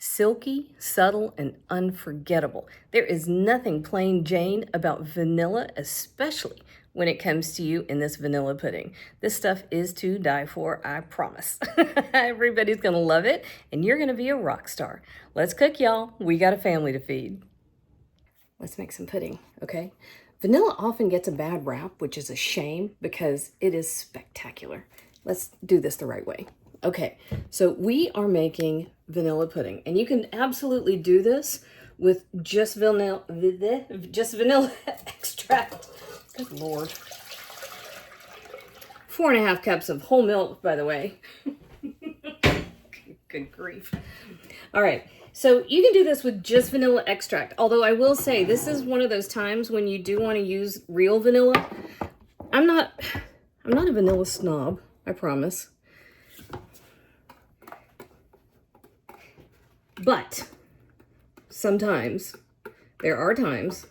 Silky, subtle, and unforgettable. There is nothing plain Jane about vanilla, especially when it comes to you in this vanilla pudding. This stuff is to die for, I promise. Everybody's gonna love it, and you're gonna be a rock star. Let's cook, y'all. We got a family to feed. Let's make some pudding, okay? Vanilla often gets a bad rap, which is a shame because it is spectacular. Let's do this the right way. Okay, so we are making vanilla pudding, and you can absolutely do this with just vanilla extract. Good Lord. 4.5 cups of whole milk, by the way. Good grief. All right, so you can do this with just vanilla extract, although I will say this is one of those times when you do want to use real vanilla. I'm not a vanilla snob, I promise. But sometimes, there are times,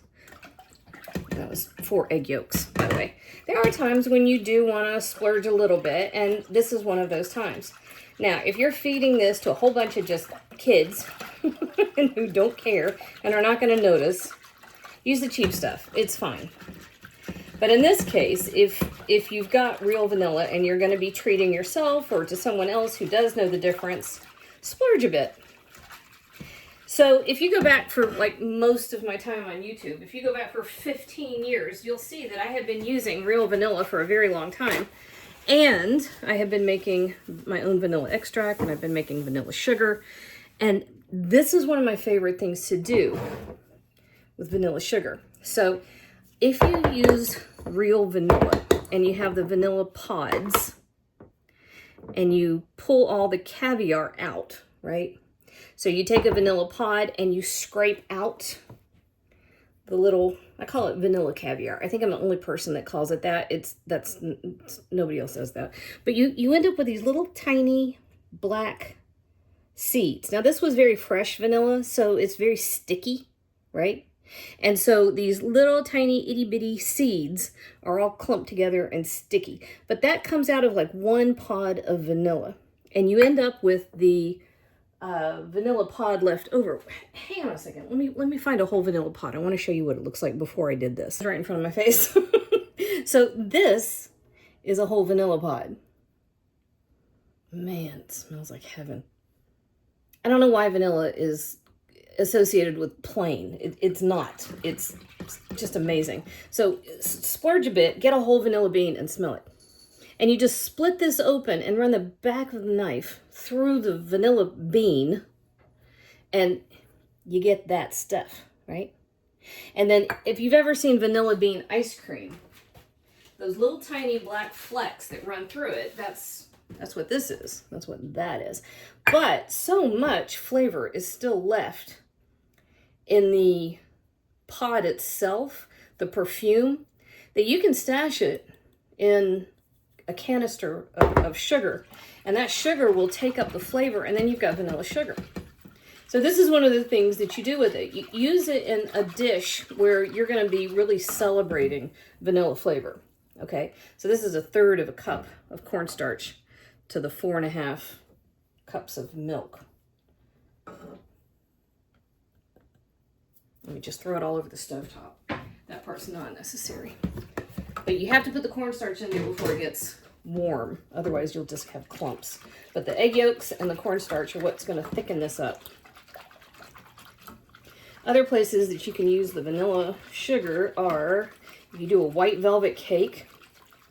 that was 4 egg yolks, by the way. There are times when you do want to splurge a little bit, and this is one of those times. Now, if you're feeding this to a whole bunch of just kids who don't care and are not going to notice, use the cheap stuff. It's fine. But in this case, if you've got real vanilla and you're going to be treating yourself or to someone else who does know the difference, splurge a bit. So if you go back for like most of my time on YouTube, if you go back for 15 years, you'll see that I have been using real vanilla for a very long time. And I have been making my own vanilla extract, and I've been making vanilla sugar. And this is one of my favorite things to do with vanilla sugar. So if you use real vanilla and you have the vanilla pods and you pull all the caviar out, right? So you take a vanilla pod and you scrape out the little, I call it vanilla caviar. I think I'm the only person that calls it that. Nobody else does that. But you end up with these little tiny black seeds. Now this was very fresh vanilla, so it's very sticky, right? And so these little tiny itty bitty seeds are all clumped together and sticky. But that comes out of like one pod of vanilla. And you end up with the vanilla pod left over. Hang on a second. Let me find a whole vanilla pod. I want to show you what it looks like before I did this. It's right in front of my face. So this is a whole vanilla pod. Man, it smells like heaven. I don't know why vanilla is associated with plain. It's not. It's just amazing. So splurge a bit, get a whole vanilla bean and smell it. And you just split this open and run the back of the knife through the vanilla bean, and you get that stuff, right? And then if you've ever seen vanilla bean ice cream, those little tiny black flecks that run through it, that's what this is. That's what that is. But so much flavor is still left in the pod itself, the perfume, that you can stash it in a canister of sugar, and that sugar will take up the flavor, and then you've got vanilla sugar. So this is one of the things that you do with it. You use it in a dish where you're going to be really celebrating vanilla flavor. Okay, so this is 1/3 of a cup of cornstarch to the 4.5 cups of milk. Let me just throw it all over the stovetop. That part's not necessary. But you have to put the cornstarch in there before it gets warm. Otherwise, you'll just have clumps. But the egg yolks and the cornstarch are what's going to thicken this up. Other places that you can use the vanilla sugar are, if you do a white velvet cake,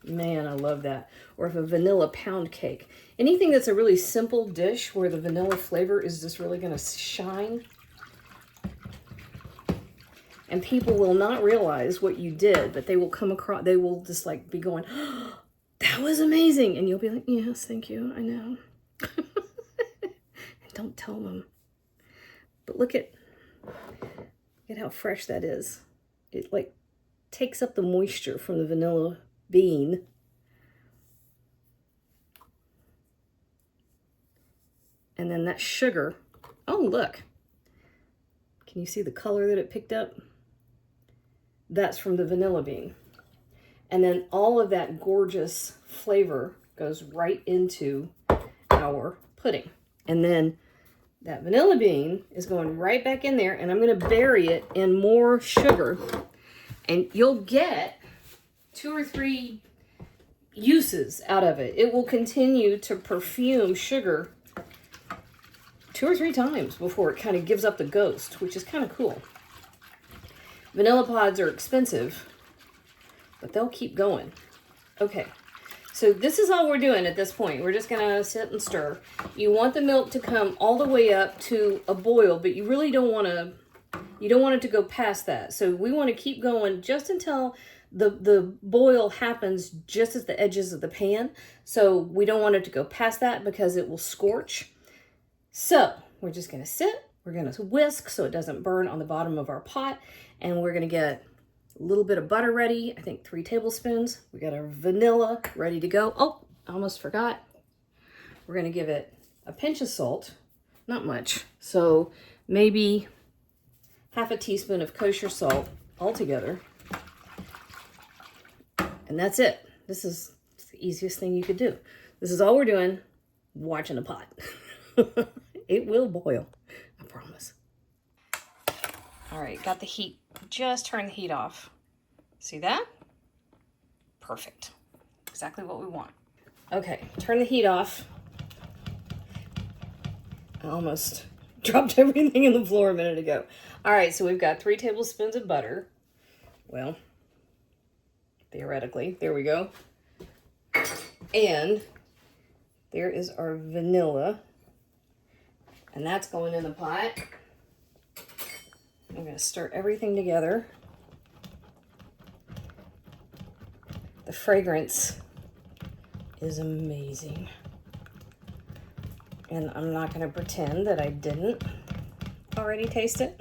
man, I love that. Or if a vanilla pound cake. Anything that's a really simple dish where the vanilla flavor is just really going to shine. And people will not realize what you did, but they will come across, they will just like be going, oh, that was amazing. And you'll be like, yes, thank you, I know. And don't tell them. But look at how fresh that is. It like takes up the moisture from the vanilla bean. And then that sugar, oh, look. Can you see the color that it picked up? That's from the vanilla bean. And then all of that gorgeous flavor goes right into our pudding. And then That vanilla bean is going right back in there, and I'm going to bury it in more sugar. And you'll get 2 or 3 uses out of it. It will continue to perfume sugar 2 or 3 times before it kind of gives up the ghost, which is kind of cool. Vanilla pods are expensive, but they'll keep going. Okay, so this is all we're doing at this point. We're just gonna sit and stir. You want the milk to come all the way up to a boil, but you really don't want to, you don't want it to go past that. So we want to keep going just until the boil happens just at the edges of the pan. So we don't want it to go past that because it will scorch. So we're just gonna sit, we're gonna whisk so it doesn't burn on the bottom of our pot, and we're gonna get a little bit of butter ready. I think 3 tablespoons. We got our vanilla ready to go. Oh, I almost forgot. We're gonna give it a pinch of salt, not much. So maybe half a teaspoon of kosher salt altogether. And that's it. This is the easiest thing you could do. This is all we're doing, watching the pot. It will boil, I promise. All right, got the heat. Just turn the heat off. See that? Perfect. Exactly what we want. Okay, turn the heat off. I almost dropped everything in the floor a minute ago. All right, so we've got 3 tablespoons of butter. Well, theoretically, there we go. And there is our vanilla. And that's going in the pot. I'm going to stir everything together. The fragrance is amazing. And I'm not going to pretend that I didn't already taste it.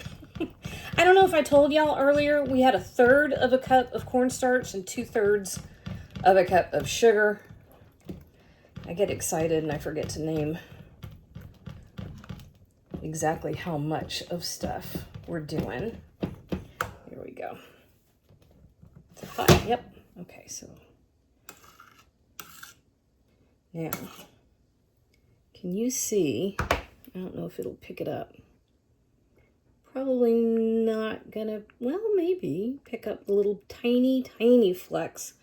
I don't know if I told y'all earlier, we had 1/3 of a cup of cornstarch and 2/3 of a cup of sugar. I get excited and I forget to name exactly how much of stuff we're doing. Here we go. Yep. Okay, so now, can you see? I don't know if it'll pick it up. Probably not gonna, well, maybe pick up the little tiny, tiny flecks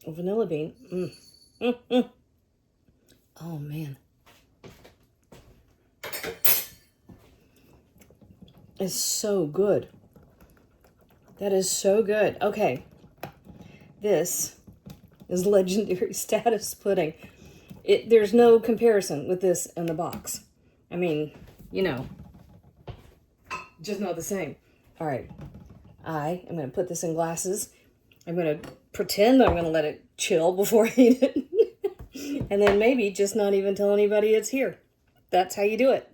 of vanilla bean. Oh, man. It's so good. That is so good. Okay. This is legendary status pudding. There's no comparison with this in the box. I mean, you know, just not the same. All right. I am going to put this in glasses. I'm going to pretend I'm going to let it chill before I eat it. And then maybe just not even tell anybody it's here. That's how you do it.